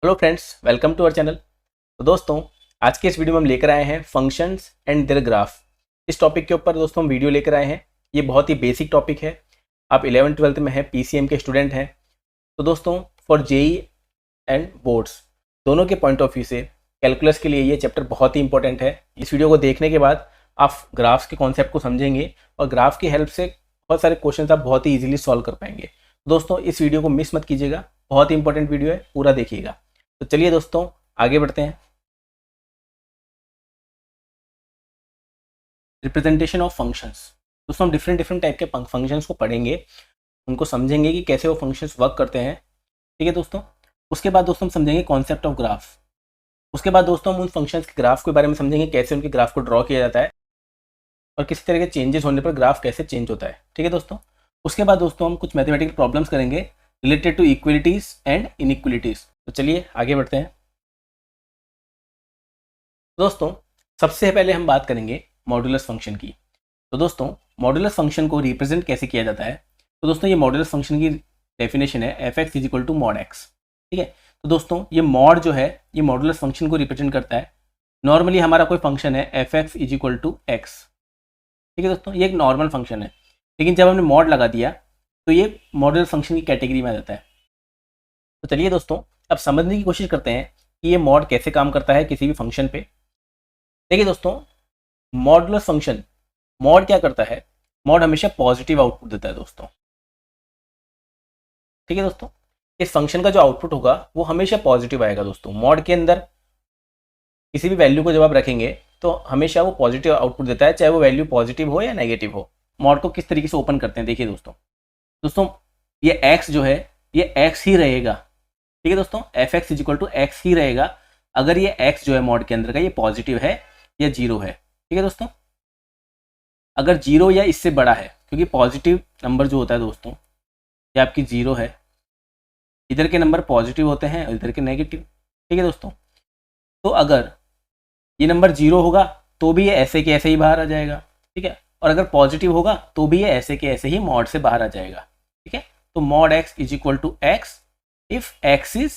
Hello friends, welcome to our channel. तो दोस्तों, आज के इस वीडियो में हम लेकर आए हैं फंक्शंस एंड देयर ग्राफ। इस टॉपिक के ऊपर दोस्तों हम वीडियो लेकर आए हैं। ये बहुत ही बेसिक टॉपिक है। आप 11th-12th में हैं, पीसीएम के स्टूडेंट हैं। तो दोस्तों, फॉर जेई एंड बोर्ड्स दोनों के पॉइंट ऑफ व्यू से कैलकुलस के लिए ये चैप्टर बहुत ही इंपॉर्टेंट है। इस वीडियो को देखने के बाद आप ग्राफ्स के कॉन्सेप्ट को समझेंगे और ग्राफ की हेल्प से बहुत सारे क्वेश्चन आप बहुत ही ईजिली सॉल्व कर पाएंगे। दोस्तों, इस वीडियो को मिस मत कीजिएगा, बहुत ही इंपॉर्टेंट वीडियो है, पूरा देखिएगा। तो चलिए दोस्तों, आगे बढ़ते हैं। Representation of functions. दोस्तों, हम डिफरेंट डिफरेंट टाइप के फंक्शंस को पढ़ेंगे, उनको समझेंगे कि कैसे वो फंक्शंस वर्क करते हैं। ठीक है दोस्तों। उसके बाद दोस्तों हम समझेंगे कॉन्सेप्ट ऑफ ग्राफ। उसके बाद दोस्तों हम उन फंक्शंस के ग्राफ के बारे में समझेंगे, कैसे उनके ग्राफ को ड्रॉ किया जाता है और किसी तरह के चेंजेस होने पर ग्राफ कैसे चेंज होता है। ठीक है दोस्तों। उसके बाद दोस्तों हम कुछ मैथमेटिकल प्रॉब्लम्स करेंगे related to equalities and inequalities. तो चलिए आगे बढ़ते हैं। दोस्तों, सबसे पहले हम बात करेंगे मॉड्यूलस फंक्शन की। तो दोस्तों, मॉड्यूलस फंक्शन को रिप्रेजेंट कैसे किया जाता है? तो दोस्तों, ये मॉड्यूलस फंक्शन की डेफिनेशन है f x is equal to mod x. ठीक है। तो दोस्तों, ये मॉड जो है ये मॉड्यूलस फंक्शन को रिप्रेजेंट करता है। नॉर्मली हमारा कोई फंक्शन है f x is equal to x. ठीक है दोस्तों, ये एक नॉर्मल फंक्शन है, लेकिन जब हमने मॉड लगा दिया तो ये मॉड्यूलस फंक्शन की कैटेगरी में आ जाता है। तो चलिए दोस्तों, अब समझने की कोशिश करते हैं कि ये मॉड कैसे काम करता है किसी भी फंक्शन पे। देखिए दोस्तों, मॉडुलस फंक्शन, मॉड क्या करता है? मॉड हमेशा पॉजिटिव आउटपुट देता है दोस्तों। ठीक है दोस्तों, इस फंक्शन का जो आउटपुट होगा वो हमेशा पॉजिटिव आएगा दोस्तों। मॉड के अंदर किसी भी वैल्यू को जब आप रखेंगे तो हमेशा वो पॉजिटिव आउटपुट देता है, चाहे वो वैल्यू पॉजिटिव हो या नेगेटिव हो। मॉड को किस तरीके से ओपन करते हैं, देखिए दोस्तों। दोस्तों, ये एक्स जो है ये एक्स ही रहेगा। ठीक है दोस्तों, F x is equal to X ही रहेगा अगर ये एक्स जो है मॉड के अंदर का ये पॉजिटिव है या जीरो है। ठीक है दोस्तों, अगर जीरो या इससे बड़ा है, क्योंकि पॉजिटिव नंबर जो होता है दोस्तों ये आपकी जीरो है, इधर के नंबर पॉजिटिव होते हैं और इधर के नेगेटिव। ठीक है दोस्तों, तो अगर ये नंबर जीरो होगा तो भी ये ऐसे के ऐसे ही बाहर आ जाएगा। ठीक है, और अगर पॉजिटिव होगा तो भी ये ऐसे के ऐसे ही मॉड से बाहर आ जाएगा। ठीक है, तो mod x is equal to x if x is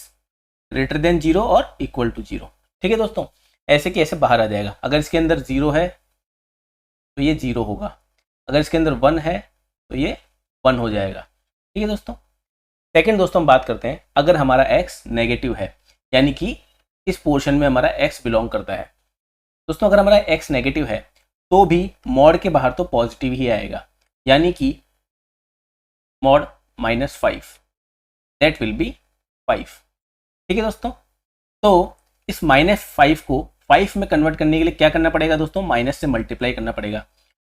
greater than zero और इक्वल टू जीरो। ठीक है दोस्तों, ऐसे के ऐसे बाहर आ जाएगा। अगर इसके अंदर जीरो है तो ये जीरो होगा, अगर इसके अंदर वन है तो ये वन हो जाएगा। ठीक है दोस्तों। सेकंड दोस्तों हम बात करते हैं, अगर हमारा x नेगेटिव है, यानी कि इस पोर्शन में हमारा x बिलोंग करता है। दोस्तों, अगर हमारा x नेगेटिव है तो भी मॉड के बाहर तो पॉजिटिव ही आएगा, यानी कि मॉड -5 दैट विल बी 5। ठीक है दोस्तों, तो इस -5 को 5 में कन्वर्ट करने के लिए क्या करना पड़ेगा दोस्तों? माइनस से मल्टीप्लाई करना पड़ेगा।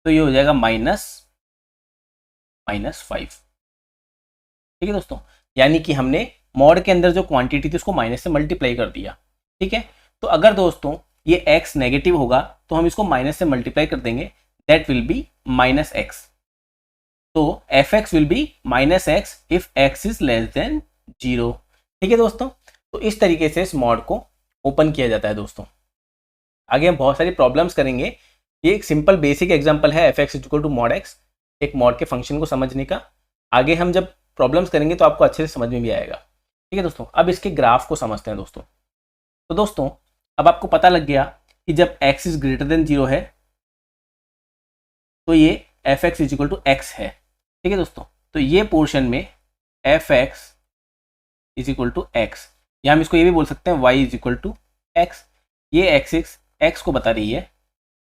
तो ये हो जाएगा -5। ठीक है दोस्तों, यानी कि हमने मॉड के अंदर जो क्वांटिटी थी उसको माइनस से मल्टीप्लाई कर दिया। ठीक है, तो अगर दोस्तों ये x नेगेटिव होगा तो हम इसको माइनस से मल्टीप्लाई कर देंगे, दैट विल बी -x। तो F x will be -x if x is less than 0। ठीक है दोस्तों, तो इस तरीके से इस मॉड को ओपन किया जाता है दोस्तों। आगे हम बहुत सारी प्रॉब्लम्स करेंगे। ये एक सिंपल बेसिक एग्जांपल है f x equal to mod x, एक मॉड के फंक्शन को समझने का। आगे हम जब प्रॉब्लम्स करेंगे तो आपको अच्छे से समझ में भी आएगा। ठीक है दोस्तों, अब इसके ग्राफ को समझते हैं दोस्तों। तो दोस्तों, अब आपको पता लग गया कि जब x इज ग्रेटर देन 0 है तो ये f x is equal to x है। ठीक है दोस्तों, तो ये पोर्शन में f x is equal to x, या हम इसको ये भी बोल सकते हैं y is equal to x. ये एक्सिस x को बता रही है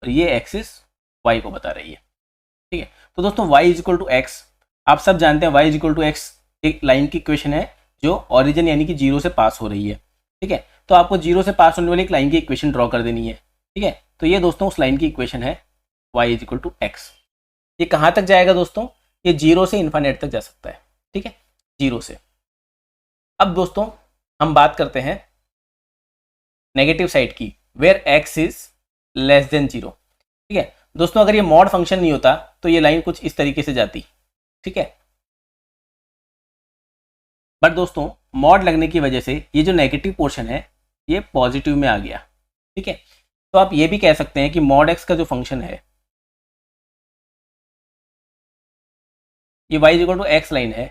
और ये एक्सिस y को बता रही है। ठीक है, तो दोस्तों y is equal to x, आप सब जानते हैं y is equal to x एक लाइन की इक्वेशन है जो ओरिजिन यानी कि जीरो से पास हो रही है। ठीक है, तो आपको जीरो से पास होने वाली एक लाइन की इक्वेशन ड्रॉ कर देनी है। ठीक है, तो ये दोस्तों उस लाइन की इक्वेशन है y is equal to x. ये कहाँ तक जाएगा दोस्तों? ये जीरो से इन्फाइनाइट तक जा सकता है। ठीक है, जीरो से। अब दोस्तों हम बात करते हैं नेगेटिव साइड की, where x is less than 0। ठीक है दोस्तों, अगर ये मॉड फंक्शन नहीं होता तो ये लाइन कुछ इस तरीके से जाती। ठीक है, बट दोस्तों मॉड लगने की वजह से ये जो नेगेटिव पोर्शन है ये पॉजिटिव में आ गया। ठीक है, तो आप ये भी कह सकते हैं कि मॉड एक्स का जो फंक्शन है ये y equal to x line है,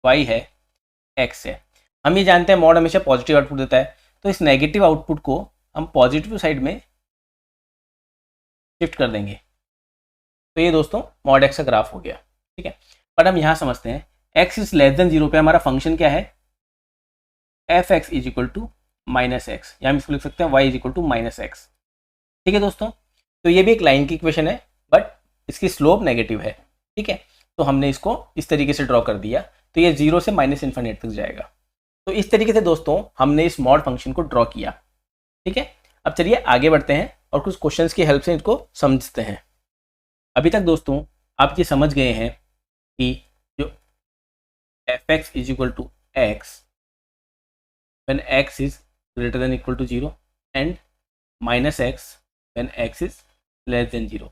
y है, एक्स है। हम ये जानते हैं मॉड हमेशा पॉजिटिव आउटपुट देता है, तो इस नेगेटिव आउटपुट को हम पॉजिटिव साइड में शिफ्ट कर देंगे। तो ये दोस्तों मॉड एक्स का ग्राफ हो गया, ठीक है। बट हम यहाँ समझते हैं एक्स इज लेस देन 0 पे हमारा फंक्शन क्या है, f x is equal to minus x, या हम इसको लिख सकते हैं y is equal to minus x, ठीक है दोस्तों। तो ये भी एक लाइन की इक्वेशन है, बट इसकी स्लोप नेगेटिव है, ठीक है। तो हमने इसको इस तरीके से ड्रॉ कर दिया, तो ये 0 से माइनस इन्फिनिटी तक जाएगा। तो इस तरीके से दोस्तों हमने इस मॉड फंक्शन को ड्रॉ किया, ठीक है। अब चलिए आगे बढ़ते हैं और कुछ क्वेश्चंस की हेल्प से इसको समझते हैं। अभी तक दोस्तों आप ये समझ गए हैं कि जो f x is equal to x when x is greater than equal to 0 and minus x when x is less than 0,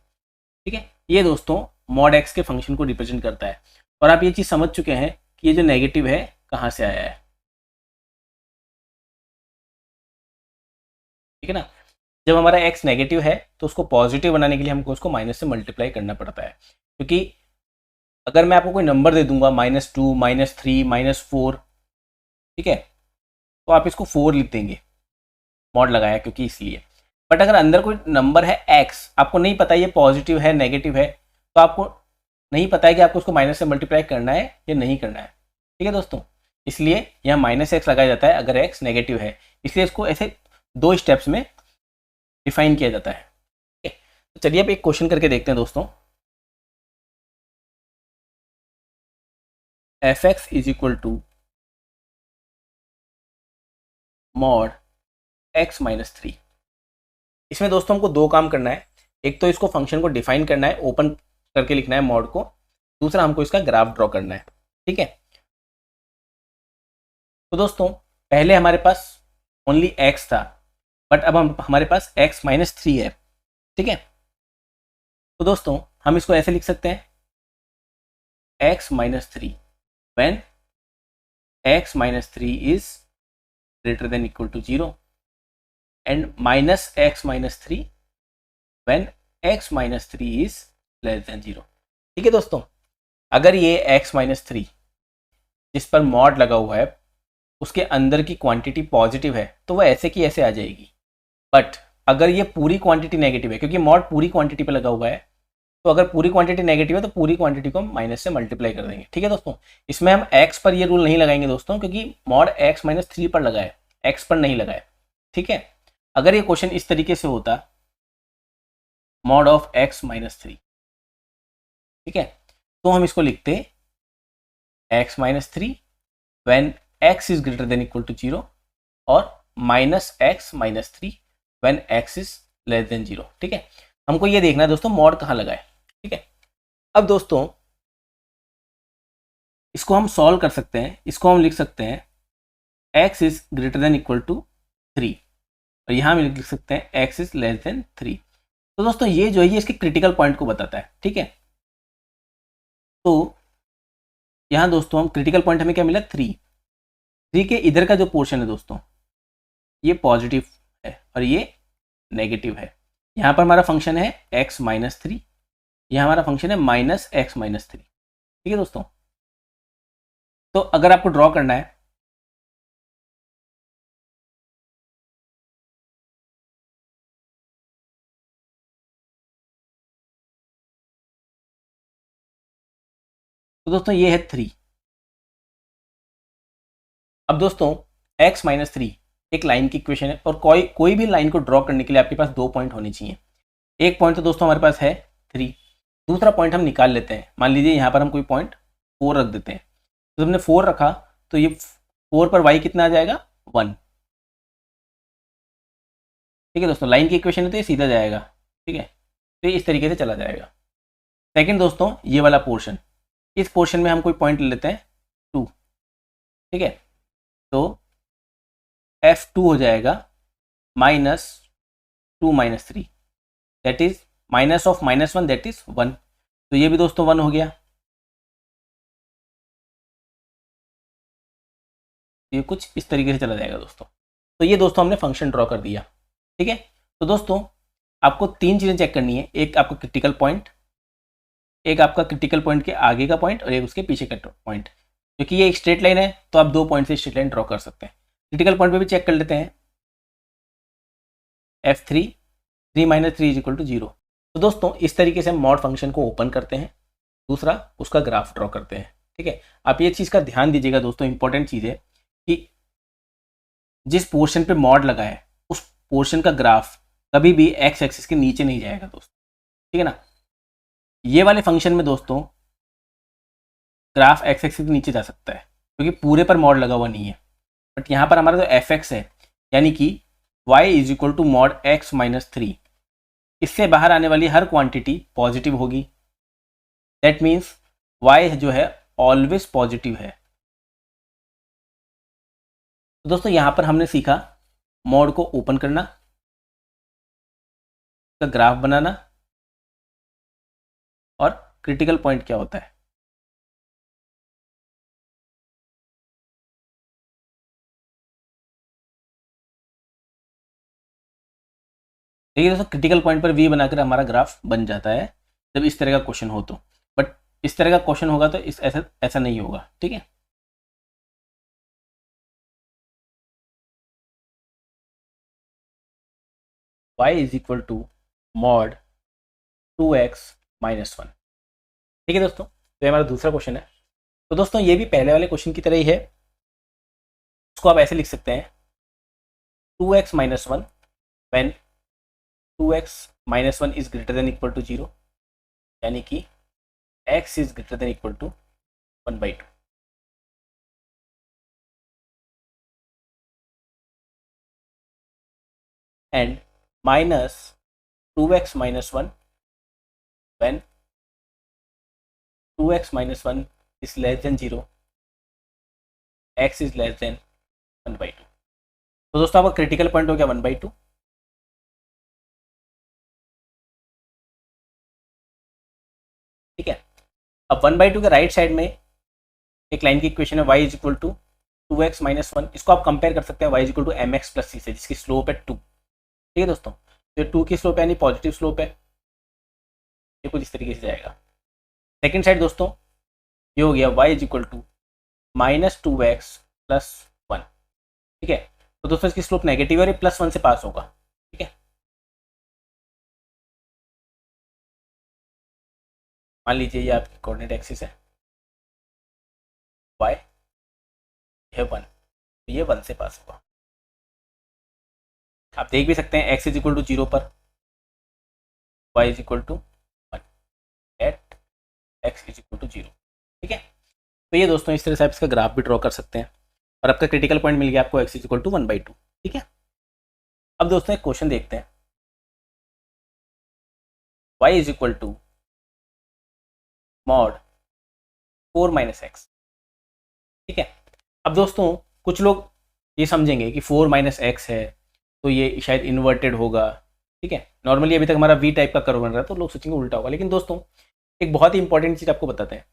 ठीक है। ये दोस्तों मॉड एक्स के फंक्शन को रिप्रेजेंट करता है। और आप ये चीज़ समझ चुके हैं कि ये जो नेगेटिव है कहाँ से आया है, ठीक है ना। जब हमारा x नेगेटिव है तो उसको पॉजिटिव बनाने के लिए हमको उसको माइनस से मल्टीप्लाई करना पड़ता है, क्योंकि अगर मैं आपको कोई नंबर दे दूंगा -2 -3 -4, ठीक है, तो आप इसको 4 लिख देंगे, मॉड लगाया क्योंकि इसलिए। बट अगर अंदर कोई नंबर है x, आपको नहीं पता ये पॉजिटिव है नेगेटिव है, तो आपको नहीं पता है कि आपको उसको माइनस से मल्टीप्लाई करना है या नहीं करना है, ठीक है दोस्तों। इसलिए यहाँ -x लगाया जाता है अगर x नेगेटिव है, इसलिए इसको ऐसे 2 स्टेप्स में डिफाइन किया जाता है, ठीक है। तो चलिए अब एक क्वेश्चन करके देखते हैं दोस्तों। F x is equal to mod x minus 3। इसमें दोस्तों हमको 2 काम करना है। एक तो इसको फंक्शन को डिफाइन करना है, ओपन करके लिखना है मॉड को, दूसरा हमको इसका ग्राफ ड्रॉ करना है, ठीक है। तो दोस्तों पहले हमारे पास ओनली x था, बट अब हमारे पास x माइनस 3 है, ठीक है। तो दोस्तों हम इसको ऐसे लिख सकते हैं x minus 3 when x minus 3 is greater than equal to 0 and minus x minus 3 when x minus 3 is less than 0, ठीक है दोस्तों। अगर ये x माइनस 3 जिस पर मॉड लगा हुआ है उसके अंदर की क्वांटिटी पॉजिटिव है तो वह ऐसे की ऐसे आ जाएगी। बट अगर ये पूरी क्वांटिटी नेगेटिव है, क्योंकि मॉड पूरी क्वांटिटी पे लगा हुआ है, तो अगर पूरी क्वांटिटी नेगेटिव है तो पूरी क्वांटिटी को हम माइनस से मल्टीप्लाई कर देंगे, ठीक है दोस्तों। इसमें हम x पर ये रूल नहीं लगाएंगे दोस्तों, क्योंकि मॉड x माइनस 3 पर लगा है, x पर नहीं लगा है, ठीक है। अगर ये क्वेश्चन इस तरीके से होता, मॉड ऑफ x माइनस 3, ठीक है, तो हम इसको लिखते x minus 3 when x is greater than equal to 0 और minus x minus 3 when x is less than 0, ठीक है। हमको ये देखना है दोस्तों मॉड कहाँ लगा है, ठीक है। अब दोस्तों इसको हम सॉल्व कर सकते हैं, इसको हम लिख सकते हैं x is greater than equal to 3 और यहाँ हम लिख सकते हैं x इज लेस देन 3। तो दोस्तों ये जो है ये इसके क्रिटिकल पॉइंट को बताता है, ठीक है। तो यहाँ दोस्तों हम क्रिटिकल पॉइंट हमें क्या मिला, 3 के इधर का जो पोर्शन है दोस्तों ये पॉजिटिव है और ये नेगेटिव है। यहाँ पर हमारा फंक्शन है x माइनस 3, यहाँ हमारा फंक्शन है माइनस एक्स माइनस 3, ठीक है दोस्तों। तो अगर आपको ड्रॉ करना है तो दोस्तों ये है 3। अब दोस्तों x माइनस 3 एक लाइन की इक्वेशन है और कोई भी लाइन को ड्रॉ करने के लिए आपके पास 2 पॉइंट होने चाहिए। एक पॉइंट तो दोस्तों हमारे पास है 3, दूसरा पॉइंट हम निकाल लेते हैं। मान लीजिए यहाँ पर हम कोई पॉइंट 4 रख देते हैं, तो हमने 4 रखा तो ये 4 पर y कितना आ जाएगा, 1, ठीक है दोस्तों। लाइन की इक्वेशन है तो ये सीधा जाएगा, ठीक है। तो ये इस तरीके से चला जाएगा। सेकंड दोस्तों ये वाला पोर्शन, इस पोर्शन में हम कोई पॉइंट ले लेते हैं 2, ठीक है। तो f2 हो जाएगा -2 minus 3 that is minus of -1 that is 1। तो ये भी दोस्तों 1 हो गया। ये कुछ इस तरीके से चला जाएगा दोस्तों। तो ये दोस्तों हमने फंक्शन ड्रॉ कर दिया, ठीक है। तो दोस्तों आपको 3 चीज़ें चेक करनी है, एक आपका क्रिटिकल पॉइंट, एक आपका क्रिटिकल पॉइंट के आगे का पॉइंट और एक उसके पीछे का पॉइंट। क्योंकि ये एक स्ट्रेट लाइन है तो आप 2 पॉइंट से स्ट्रेट लाइन ड्रॉ कर सकते हैं। क्रिटिकल पॉइंट पे भी चेक कर लेते हैं। f3 3 minus 3 is equal to 0। तो दोस्तों इस तरीके से हम मॉड फंक्शन को ओपन करते हैं, दूसरा उसका ग्राफ ड्रॉ करते हैं। ठीक है, आप ये चीज़ का ध्यान दीजिएगा दोस्तों, इंपॉर्टेंट चीज़ है कि जिस पोर्शन पे मॉड लगा है उस पोर्शन का ग्राफ कभी भी एक्स एक्सिस के नीचे नहीं जाएगा दोस्तों। ठीक है ना, ये वाले फंक्शन में दोस्तों ग्राफ एक्स एक्सिस के नीचे जा सकता है क्योंकि पूरे पर मॉड लगा हुआ नहीं है। बट यहाँ पर हमारा जो एफ एक्स है यानी कि y is equal to mod x minus 3, इससे बाहर आने वाली हर क्वांटिटी पॉजिटिव होगी। दैट मीन्स y जो है ऑलवेज पॉजिटिव है। तो दोस्तों यहाँ पर हमने सीखा मॉड को ओपन करना, उसका ग्राफ बनाना और क्रिटिकल पॉइंट क्या होता है। देखिए दोस्तों, क्रिटिकल पॉइंट पर v बनाकर हमारा ग्राफ बन जाता है जब इस तरह का क्वेश्चन हो तो। बट इस तरह का क्वेश्चन होगा तो इस ऐसा नहीं होगा। ठीक है, y is equal to mod 2x minus 1। ठीक है दोस्तों, तो ये हमारा दूसरा क्वेश्चन है। तो दोस्तों ये भी पहले वाले क्वेश्चन की तरह ही है, उसको आप ऐसे लिख सकते हैं 2x minus 1 when 2x minus 1 is greater than equal to 0, यानी कि x is greater than equal to 1/2। And minus 2x minus 1 when 2x minus 1 is less than 0, x is less than 1/2। तो दोस्तों आपका क्रिटिकल पॉइंट हो गया 1/2। ठीक है, अब 1/2 के राइट साइड में एक लाइन की इक्वेशन है y is equal to 2x minus 1। इसको आप कंपेयर कर सकते हैं y is equal to mx plus c से, जिसकी स्लोप है 2। ठीक है दोस्तों, तो 2 की स्लोप है यानी पॉजिटिव स्लोप है, ये कुछ इस तरीके से जाएगा। सेकेंड साइड दोस्तों ये हो गया y is equal to minus 2x plus 1। ठीक है, तो दोस्तों इसकी स्लोप नेगेटिव है और ये प्लस 1 से पास होगा। ठीक है, मान लीजिए ये आपकी कोऑर्डिनेट एक्सिस है y, ये 1, तो ये 1 से पास होगा। आप देख भी सकते हैं x इज इक्वल टू 0 पर y is equal to 1 at x is equal to 0। ठीक है, तो ये दोस्तों इस तरह से आप इसका ग्राफ भी ड्रॉ कर सकते हैं और आपका क्रिटिकल पॉइंट मिल गया आपको x इज इक्वल टू 1/2। ठीक है, अब दोस्तों एक क्वेश्चन देखते हैं, y is equal to mod 4 minus x. ठीक है, अब दोस्तों कुछ लोग ये समझेंगे कि 4 माइनस एक्स है तो ये शायद इन्वर्टेड होगा। ठीक है, नॉर्मली अभी तक हमारा वी टाइप का कर्व बन रहा है तो लोग सोचेंगे उल्टा होगा। लेकिन दोस्तों एक बहुत ही इंपॉर्टेंट चीज़ आपको बताते हैं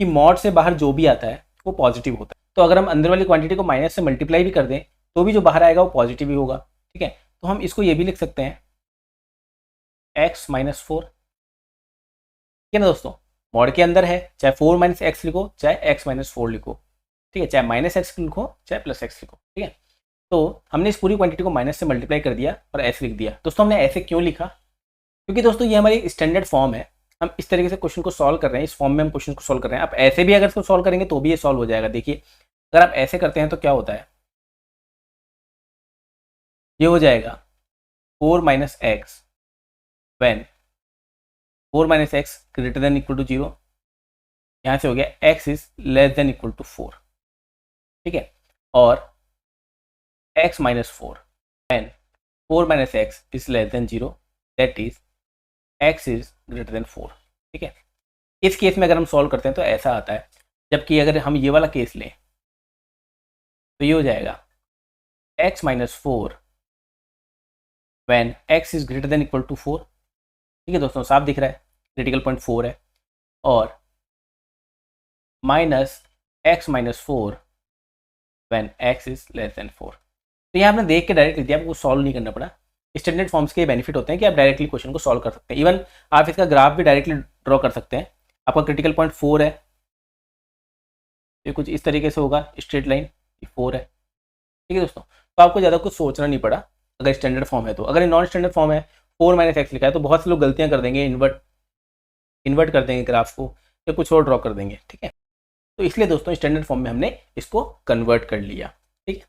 कि मॉड से बाहर जो भी आता है वो पॉजिटिव होता है। तो अगर हम अंदर वाली क्वांटिटी को माइनस से मल्टीप्लाई भी कर दें तो भी जो बाहर आएगा वो पॉजिटिव ही होगा। ठीक है, तो हम इसको ये भी लिख सकते हैं x माइनस 4। ठीक है ना दोस्तों, मॉड के अंदर है, चाहे 4 माइनस एक्स लिखो चाहे x माइनस 4 लिखो। ठीक है, चाहे माइनस एक्स लिखो चाहे प्लस एक्स लिखो। ठीक है, तो हमने इस पूरी क्वांटिटी को माइनस से मल्टीप्लाई कर दिया और ऐसे लिख दिया। दोस्तों हमने ऐसे क्यों लिखा, क्योंकि दोस्तों ये हमारी स्टैंडर्ड फॉर्म है, हम इस तरीके से क्वेश्चन को सॉल्व कर रहे हैं, इस फॉर्म में हम क्वेश्चन को सॉल्व कर रहे हैं। आप ऐसे भी अगर इसको सॉल्व करेंगे तो भी ये सॉल्व हो जाएगा। देखिए अगर आप ऐसे करते हैं तो क्या होता है, ये हो जाएगा 4 minus x when 4 minus x greater than equal to 0, यहाँ से हो गया x is less than equal to 4। ठीक है, और x minus 4 and 4 minus x is less than 0, that is x is greater than 4। ठीक है, इस केस में अगर हम सॉल्व करते हैं तो ऐसा आता है, जबकि अगर हम ये वाला केस लें तो ये हो जाएगा x minus 4 when x is greater than equal to 4। ठीक है दोस्तों, साफ दिख रहा है क्रिटिकल पॉइंट 4 है, और minus x minus 4 when x is less than 4। तो यहाँ आपने देख के डायरेक्ट लिख दिया, आपको सॉल्व नहीं करना पड़ा। स्टैंडर्ड फॉर्म्स के बेनिफिट होते हैं कि आप डायरेक्टली क्वेश्चन को सॉल्व कर सकते हैं। इवन आप इसका ग्राफ भी डायरेक्टली ड्रॉ कर सकते हैं। आपका क्रिटिकल पॉइंट 4 है, ये कुछ इस तरीके से होगा स्ट्रेट लाइन, ये 4 है। ठीक है दोस्तों, तो आपको ज़्यादा कुछ सोचना नहीं पड़ा अगर स्टैंडर्ड फॉर्म है तो। अगर नॉन स्टैंडर्ड फॉर्म है 4 - x लिखा है तो बहुत से लोग गलतियाँ कर देंगे, इन्वर्ट कर देंगे ग्राफ को या कुछ और ड्रॉ कर देंगे। ठीक है, तो इसलिए दोस्तों स्टैंडर्ड फॉर्म में हमने इसको कन्वर्ट कर लिया। ठीक है,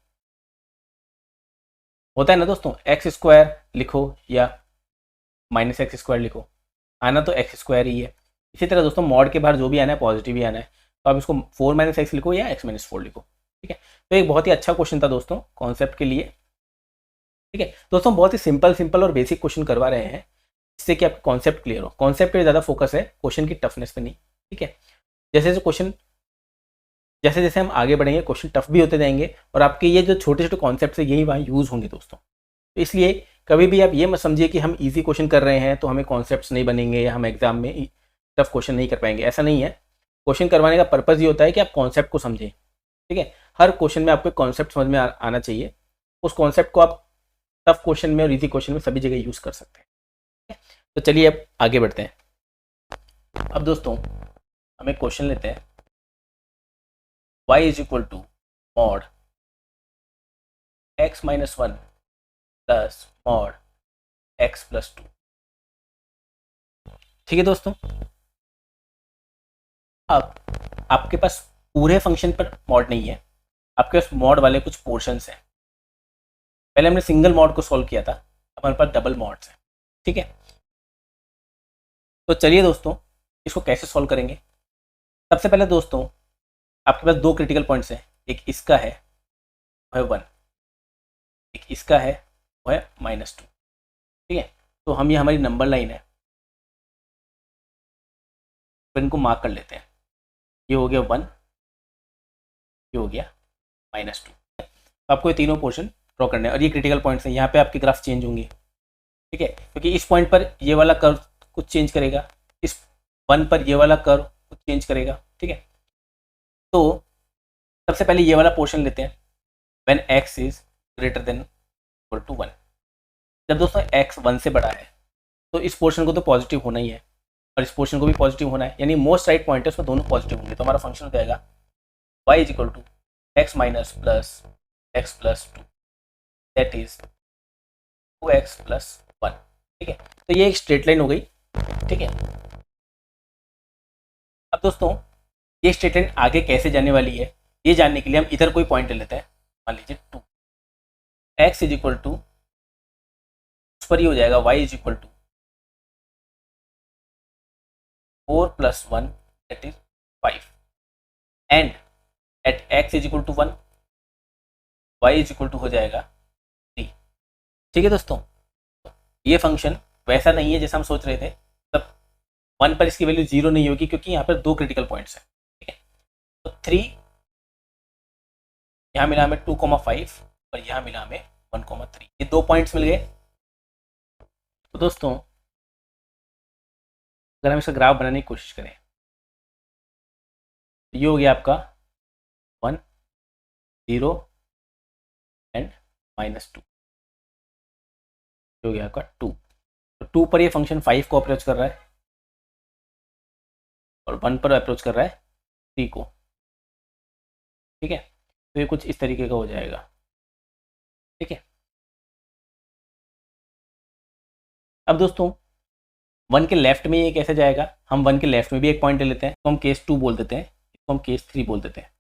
होता है ना दोस्तों, x² लिखो या -x² लिखो, आना तो x² ही है। इसी तरह दोस्तों मॉड के बाहर जो भी आना है पॉजिटिव ही आना है, तो आप इसको 4 - x लिखो या x - 4 लिखो। ठीक है, तो एक बहुत ही अच्छा क्वेश्चन था दोस्तों कॉन्सेप्ट के लिए। ठीक है दोस्तों, बहुत ही सिंपल और बेसिक क्वेश्चन करवा रहे हैं जिससे कि आपका कॉन्सेप्ट क्लियर हो। कॉन्सेप्ट पे ज़्यादा फोकस है, क्वेश्चन की टफनेस पे नहीं। ठीक है, जैसे जैसे हम आगे बढ़ेंगे क्वेश्चन टफ भी होते जाएंगे और आपके ये जो छोटे छोटे कॉन्सेप्ट है यही वहाँ यूज़ होंगे दोस्तों। तो इसलिए कभी भी आप ये मत समझिए कि हम इजी क्वेश्चन कर रहे हैं तो हमें कॉन्सेप्ट्स नहीं बनेंगे या हम एग्जाम में टफ क्वेश्चन नहीं कर पाएंगे, ऐसा नहीं है। क्वेश्चन करवाने का पर्पज़ ये होता है कि आप कॉन्सेप्ट को समझें। ठीक है, हर क्वेश्चन में आपको कॉन्सेप्ट समझ में आना चाहिए, उस कॉन्सेप्ट को आप टफ क्वेश्चन में और इजी क्वेश्चन में सभी जगह यूज़ कर सकते हैं। तो चलिए अब आगे बढ़ते हैं। अब दोस्तों हम एक क्वेश्चन लेते हैं, y = mod x - 1 plus mod x + 2। ठीक है दोस्तों, अब आपके पास पूरे फंक्शन पर मॉड नहीं है, आपके पास मॉड वाले कुछ पोर्शंस हैं। पहले हमने सिंगल मॉड को सॉल्व किया था, अब हमारे पास डबल मॉड्स हैं। ठीक है, तो चलिए दोस्तों इसको कैसे सॉल्व करेंगे। सबसे पहले दोस्तों आपके पास 2 क्रिटिकल पॉइंट्स हैं, एक इसका है वो है 1, एक इसका है वो है -2। ठीक है, तो हम ये हमारी नंबर लाइन है तो इनको मार्क कर लेते हैं। ये हो गया 1, ये हो गया -2। तो आपको ये तीनों पोर्शन ड्रॉ करने हैं और ये क्रिटिकल पॉइंट्स हैं, यहाँ पे आपके ग्राफ चेंज होंगे। ठीक है, क्योंकि इस पॉइंट पर ये वाला कर्व कुछ चेंज करेगा, इस 1 पर ये वाला कर्व कुछ चेंज करेगा। ठीक है, तो सबसे पहले ये वाला पोर्शन लेते हैं, व्हेन x > > 1। जब दोस्तों x 1 से बड़ा है तो इस पोर्शन को तो पॉजिटिव होना ही है और इस पोर्शन को भी पॉजिटिव होना है, यानी मोस्ट राइट पॉइंट है उसमें दोनों पॉजिटिव होंगे। तो हमारा फंक्शन हो जाएगा y = x - + x + 2 that is 2x + 1। ठीक है, तो ये एक स्ट्रेट लाइन हो गई। ठीक है, अब दोस्तों ये स्ट्रेट लाइन आगे कैसे जाने वाली है ये जानने के लिए हम इधर कोई पॉइंट ले लेते हैं, मान लीजिए 2। x = उस पर ही हो जाएगा y = 4 + 1 that is 5 and at x = 1 y = हो जाएगा 3। ठीक है दोस्तों, ये फंक्शन वैसा नहीं है जैसा हम सोच रहे थे, तब 1 पर इसकी वैल्यू 0 नहीं होगी क्योंकि यहाँ पर 2 क्रिटिकल पॉइंट्स हैं। ठीक है, तो 3 यहाँ मिला हमें 2,5 और यहाँ मिला हमें 1,3, ये 2 पॉइंट्स मिल गए। तो दोस्तों अगर हम इसका ग्राफ बनाने की कोशिश करें तो ये हो गया आपका 1, 0 एंड -2, हो गया आपका 2। तो 2 पर ये फंक्शन 5 को अप्रोच कर रहा है और 1 पर अप्रोच कर रहा है 3 को। ठीक है, तो ये कुछ इस तरीके का हो जाएगा। ठीक है, अब दोस्तों 1 के लेफ्ट में ये कैसे जाएगा, हम 1 के लेफ्ट में भी एक पॉइंट ले लेते हैं, तो हम केस 2 बोल देते हैं, इसको हम केस 3 बोल देते हैं।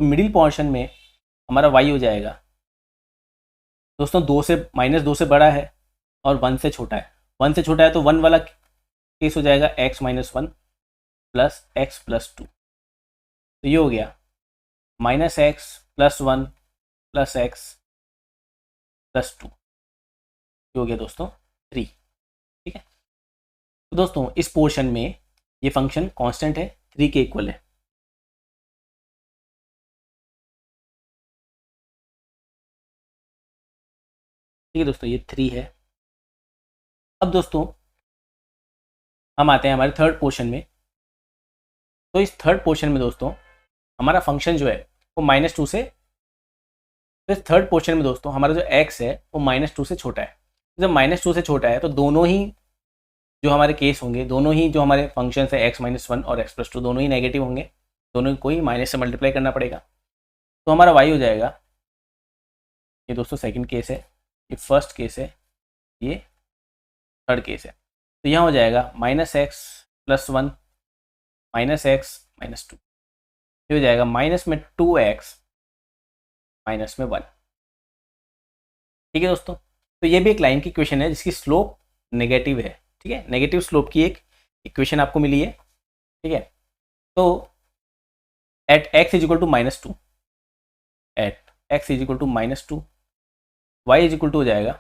तो मिडिल पोर्शन में हमारा y हो जाएगा दोस्तों 2 से -2 से बड़ा है और 1 से छोटा है। 1 से छोटा है तो 1 वाला केस हो जाएगा x - 1 प्लस x + 2। तो ये हो गया -x + 1 प्लस x + 2, ये हो गया दोस्तों 3। ठीक है, तो दोस्तों इस पोर्शन में ये फंक्शन कांस्टेंट है, 3 के इक्वल है। ठीक है दोस्तों, ये 3 है। अब दोस्तों हम आते हैं हमारे थर्ड पोर्शन में। तो इस थर्ड पोर्शन में दोस्तों हमारा फंक्शन जो है वो -2 से, तो इस थर्ड पोर्शन में दोस्तों हमारा जो x है वो -2 से छोटा है। जब -2 से छोटा है तो दोनों ही जो हमारे केस होंगे, दोनों ही जो हमारे फंक्शन है x - 1 और x + 2 दोनों ही नेगेटिव होंगे। दोनों को ही माइनस से मल्टीप्लाई करना पड़ेगा। तो हमारा y हो जाएगा, ये दोस्तों सेकंड केस है, ये फर्स्ट केस है, ये थर्ड केस है। तो यहाँ हो जाएगा -x+1 -x -2, ये हो जाएगा माइनस में 2x माइनस में 1। ठीक है दोस्तों, तो ये भी एक लाइन की इक्वेशन है जिसकी स्लोप नेगेटिव है। ठीक है, नेगेटिव स्लोप की एक इक्वेशन आपको मिली है। ठीक है, तो at x is equal to -2, at x is equal to -2, y is equal to हो जाएगा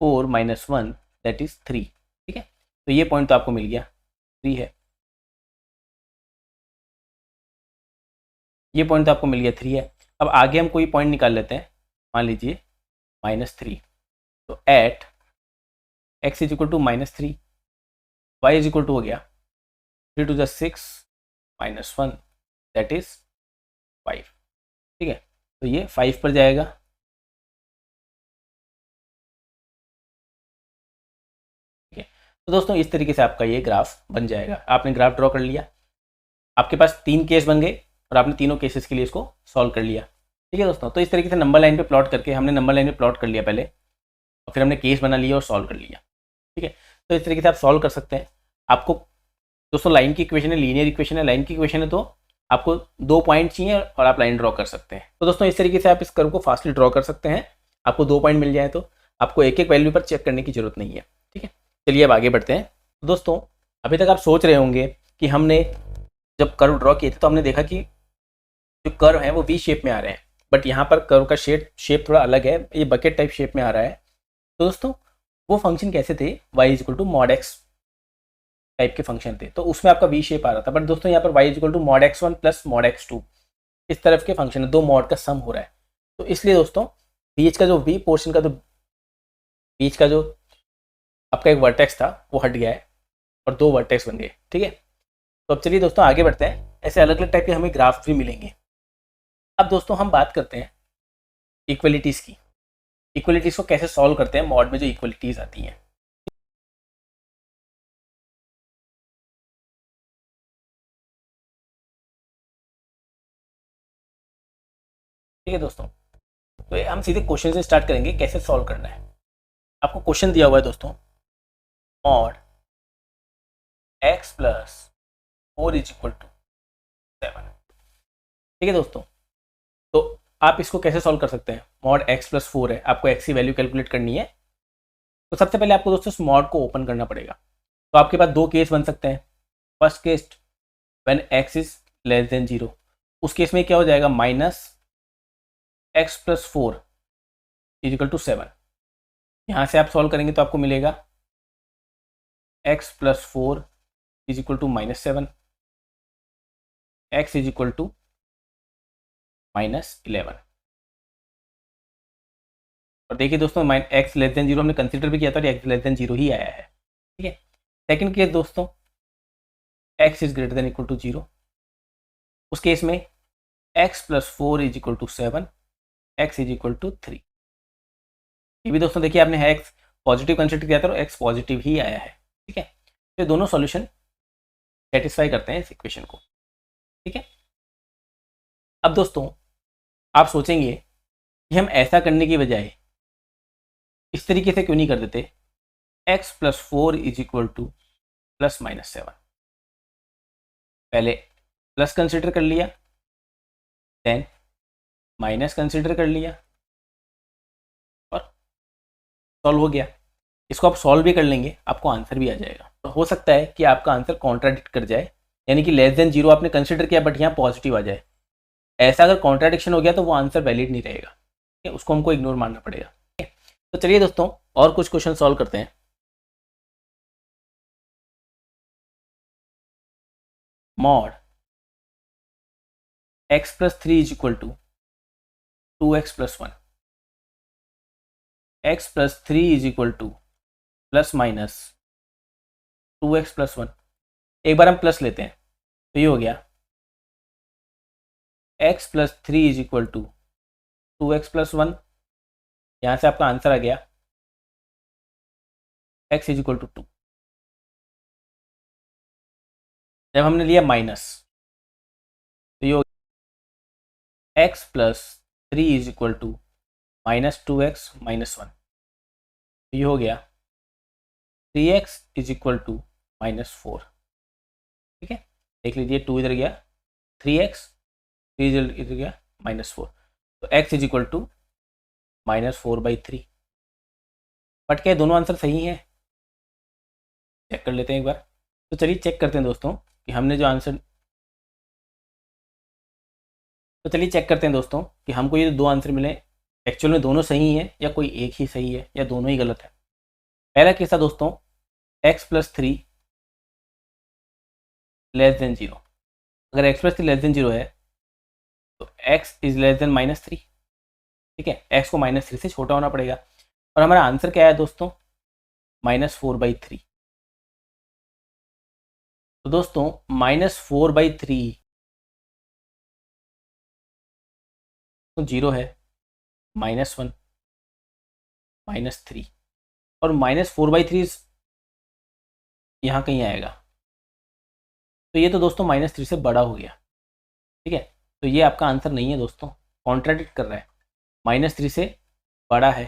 4 - 1 दैट इज 3। ठीक है, तो ये पॉइंट तो आपको मिल गया, 3 है, ये पॉइंट तो आपको मिल गया 3 है। अब आगे हम कोई पॉइंट निकाल लेते हैं, मान लीजिए -3। तो at x is equal to -3, y is equal to हो गया 3 to the 6 -1 दैट इज 5। ठीक है, तो ये 5 पर जाएगा। ठीक है, तो दोस्तों इस तरीके से आपका ये ग्राफ बन जाएगा। आपने ग्राफ ड्रॉ कर लिया, आपके पास 3 केस बन गए और आपने तीनों केसेस के लिए इसको सॉल्व कर लिया। ठीक है दोस्तों, तो इस तरीके से नंबर लाइन पे प्लॉट करके हमने नंबर लाइन पे प्लॉट कर लिया पहले, और फिर हमने केस बना लिया और सॉल्व कर लिया। ठीक है, तो इस तरीके से आप सॉल्व कर सकते हैं। आपको दोस्तों लाइन की इक्वेशन है, लीनियर इक्वेशन है, लाइन की इक्वेशन है, तो आपको 2 पॉइंट चाहिए और आप लाइन ड्रॉ कर सकते हैं। तो दोस्तों इस तरीके से आप इस कर्व को फास्टली ड्रॉ कर सकते हैं। आपको 2 पॉइंट मिल जाए तो आपको एक एक वैल्यू पर चेक करने की जरूरत नहीं है। ठीक है, चलिए अब आगे बढ़ते हैं। तो दोस्तों अभी तक आप सोच रहे होंगे कि हमने जब कर्व ड्रॉ किए थे तो हमने देखा कि जो कर्व है वो वी शेप में आ रहे हैं, बट यहाँ पर कर्व का शेप थोड़ा अलग है, ये बकेट टाइप शेप में आ रहा है। तो दोस्तों वो फंक्शन कैसे थे, y is equal to mod x type के फंक्शन थे, तो उसमें आपका वी शेप आ रहा था। बट दोस्तों यहाँ पर y is equal to mod x1 plus mod x2 इस तरफ के फंक्शन है, 2 मॉड का सम हो रहा है। तो इसलिए दोस्तों बीच का जो वी पोर्शन का, जो बीच का जो आपका एक वर्टेक्स था वो हट गया है और 2 वर्टेक्स बन गए। ठीक है, तो अब चलिए दोस्तों आगे बढ़ते हैं। ऐसे अलग अलग टाइप के हमें ग्राफ भी मिलेंगे। अब दोस्तों हम बात करते हैं इक्वलिटीज़ की। इक्वलिटीज़ को कैसे सॉल्व करते हैं, मॉड में जो इक्वलिटीज़ आती हैं। ठीक है दोस्तों, तो ये हम सीधे क्वेश्चन से स्टार्ट करेंगे कैसे सॉल्व करना है। आपको क्वेश्चन दिया हुआ है दोस्तों, mod x plus 4 is equal to 7। ठीक है दोस्तों, तो आप इसको कैसे सॉल्व कर सकते हैं। मॉड x प्लस 4 है, आपको x की वैल्यू कैलकुलेट करनी है। तो सबसे पहले आपको दोस्तों इस मॉड को ओपन करना पड़ेगा। तो आपके पास 2 केस बन सकते हैं। First case when x is less than 0, उस केस में क्या हो जाएगा, -x plus 4 is equal to 7। यहाँ से आप सॉल्व करेंगे तो आपको मिलेगा x plus 4 is equal to -7, x is equal to -11। और देखिए दोस्तों x लेस देन 0 हमने कंसिडर भी किया था और x लेस देन 0 ही आया है। ठीक है, सेकंड केस दोस्तों x is greater than equal to 0, उस केस में x plus 4 is equal to 7, x is equal to 3। ये भी दोस्तों देखिए आपने x पॉजिटिव कंसिडर किया था और x पॉजिटिव ही आया है। ठीक है, तो दोनों सॉल्यूशन सेटिस्फाई करते हैं इस इक्वेशन को। ठीक है, अब दोस्तों आप सोचेंगे कि हम ऐसा करने की बजाय इस तरीके से क्यों नहीं कर देते, x plus 4 is equal to plus -7। पहले प्लस कंसिडर कर लिया, देन माइनस कंसिडर कर लिया और सॉल्व हो गया। इसको आप सॉल्व भी कर लेंगे, आपको आंसर भी आ जाएगा। तो हो सकता है कि आपका आंसर कॉन्ट्राडिक्ट कर जाए, यानी कि लेस देन 0 आपने कंसिडर किया बट यहाँ पॉजिटिव आ जाए। ऐसा अगर कॉन्ट्राडिक्शन हो गया तो वो आंसर वैलिड नहीं रहेगा। ठीक है, उसको हमको इग्नोर मानना पड़ेगा। तो चलिए दोस्तों और कुछ क्वेश्चन सॉल्व करते हैं। Mod x plus 3 is equal to 2x plus 1, x plus 3 is equal to plus minus 2x plus 1। एक बार हम प्लस लेते हैं तो ये हो गया x plus 3 is equal to 2x plus 1। यहाँ से आपका आंसर आ गया x इज इक्वल टू 2। जब हमने लिया माइनस तो ये x plus 3 is equal to -2x -1। तो ये हो गया 3x इज इक्वल टू -4। ठीक है, देख लीजिए 2 इधर गया, 3x 3 इधर गया -4, तो x is equal to -4/3। But क्या दोनों आंसर सही हैं? चेक कर लेते हैं एक बार। तो चलिए चेक करते हैं दोस्तों कि हमने जो आंसर, तो चलिए चेक करते हैं दोस्तों कि हमको ये दो आंसर मिले एक्चुअल में दोनों सही हैं या कोई एक ही सही है या दोनों ही गलत है। पहला केस था दोस्तों x प्लस 3 लेस देन 0। अगर x प्लस 3 लेस देन 0 है तो x इज लेस देन -3। ठीक है, x को -3 से छोटा होना पड़ेगा और हमारा आंसर क्या है दोस्तों? -4/3। तो दोस्तों -4/3 तो 0 है, -1 -3 और -4/3 यहाँ कहीं आएगा, तो ये तो दोस्तों -3 से बड़ा हो गया। ठीक है, तो ये आपका आंसर नहीं है दोस्तों, कॉन्ट्राडिक्ट कर रहा है। -3 से बड़ा है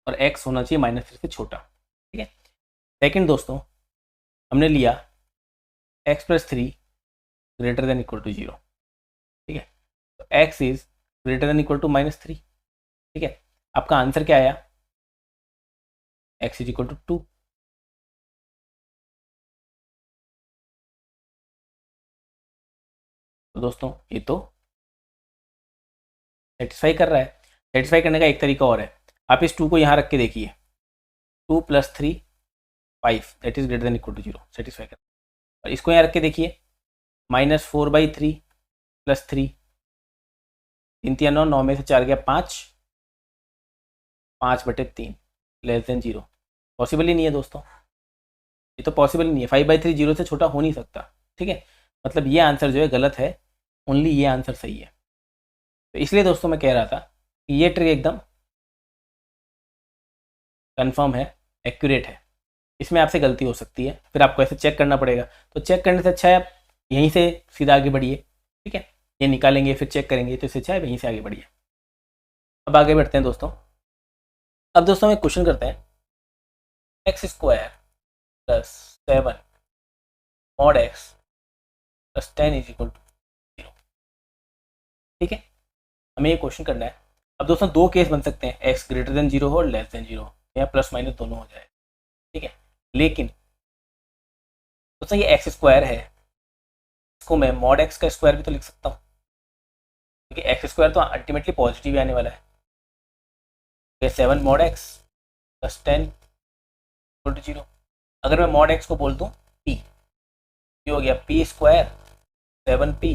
और x होना चाहिए -3 से छोटा। ठीक है, सेकंड दोस्तों हमने लिया x plus 3 greater than equal to 0। ठीक है, तो x is greater than equal to -3। ठीक है, आपका आंसर क्या आया? x is equal to 2। तो दोस्तों ये तो सेटिस्फाई कर रहा है। सेटिस्फाई करने का एक तरीका और है, आप इस 2 को यहाँ रख के देखिए, 2 + 3 5 that is greater than equal to 0, satisfy कर। और इसको यहाँ रख के देखिए, -4/3 + 3, 3 3 9, 9 में से 4 गया 5, 5/3 लेस देन 0। पॉसिबल ही नहीं है दोस्तों, ये तो पॉसिबल ही नहीं है। 5/3 0 से छोटा हो नहीं सकता। ठीक है, मतलब ये आंसर जो है गलत है, ओनली ये आंसर सही है। तो इसलिए दोस्तों मैं कह रहा था कि ये ट्रिक एकदम कंफर्म है, एक्यूरेट है, इसमें आपसे गलती हो सकती है, फिर आपको ऐसे चेक करना पड़ेगा। तो चेक करने से अच्छा है आप यहीं से सीधा आगे बढ़िए। ठीक है, ये निकालेंगे फिर चेक करेंगे, तो इससे अच्छा है यहीं से आगे बढ़िए। अब आगे बढ़ते हैं दोस्तों। अब दोस्तों एक क्वेश्चन करते हैं, x² + 7 mod x + 10 is equal to 0। ठीक है, हमें ये क्वेश्चन करना है। अब दोस्तों दो केस बन सकते हैं, x ग्रेटर देन 0 हो और लेस देन 0 हो, या प्लस माइनस दोनों हो जाए। ठीक है, लेकिन दोस्तों ये x² है, इसको मैं mod x का स्क्वायर भी तो लिख सकता हूँ, क्योंकि x² तो अल्टीमेटली पॉजिटिव ही आने वाला है। 7 mod x + 10 इक्वल टू 0। अगर मैं mod x को बोल दूँ p, ये हो गया p² 7p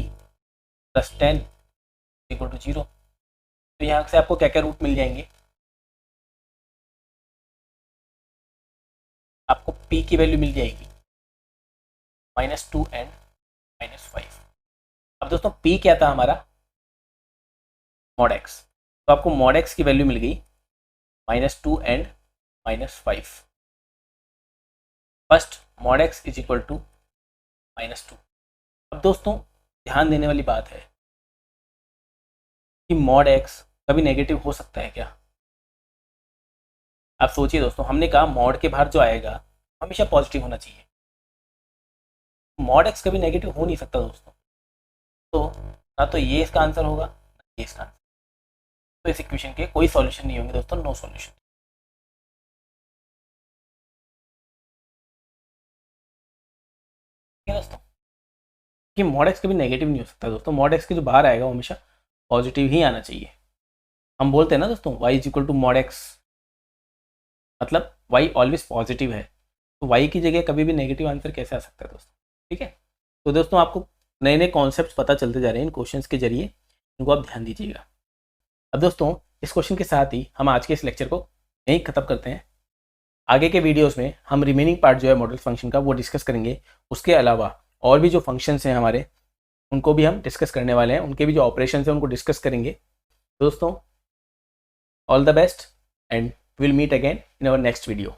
+ 10 इक्वल टू 0। तो यहाँ से आपको क्या क्या रूट मिल जाएंगे? आपको p की वैल्यू मिल जाएगी -2 एंड -5। अब दोस्तों p क्या था हमारा? mod x, तो आपको mod x की वैल्यू मिल गई -2 and -5। First mod x is equal to -2। अब दोस्तों ध्यान देने वाली बात है कि mod x कभी नेगेटिव हो सकता है क्या? आप सोचिए दोस्तों, हमने कहा mod के बाहर जो आएगा हमेशा पॉजिटिव होना चाहिए। mod x कभी नेगेटिव हो नहीं सकता दोस्तों, तो ना तो ये इसका आंसर होगा ना ये इसका आंसर। तो इस इक्वेशन के कोई सॉल्यूशन नहीं होंगे दोस्तों, नो सॉल्यूशन। ठीक है दोस्तों, कि mod x कभी नेगेटिव नहीं हो सकता दोस्तों, mod x के जो बाहर आएगा वो हमेशा पॉजिटिव ही आना चाहिए। हम बोलते हैं ना दोस्तों y is equal to mod x, मतलब y ऑलवेज पॉजिटिव है, तो y की जगह कभी भी नेगेटिव आंसर कैसे आ सकता है दोस्तों? ठीक है, तो दोस्तों आपको नए नए कॉन्सेप्ट पता चलते जा रहे हैं इन क्वेश्चंस के जरिए, इनको आप ध्यान दीजिएगा। अब दोस्तों इस क्वेश्चन के साथ ही हम आज के इस लेक्चर को यहीं ख़त्म करते हैं। आगे के वीडियोस में हम रिमेनिंग पार्ट जो है मॉडल फंक्शन का वो डिस्कस करेंगे। उसके अलावा और भी जो फंक्शंस हैं हमारे, उनको भी हम डिस्कस करने वाले हैं, उनके भी जो ऑपरेशंस हैं उनको डिस्कस करेंगे। दोस्तों all the best and will meet again in our next video.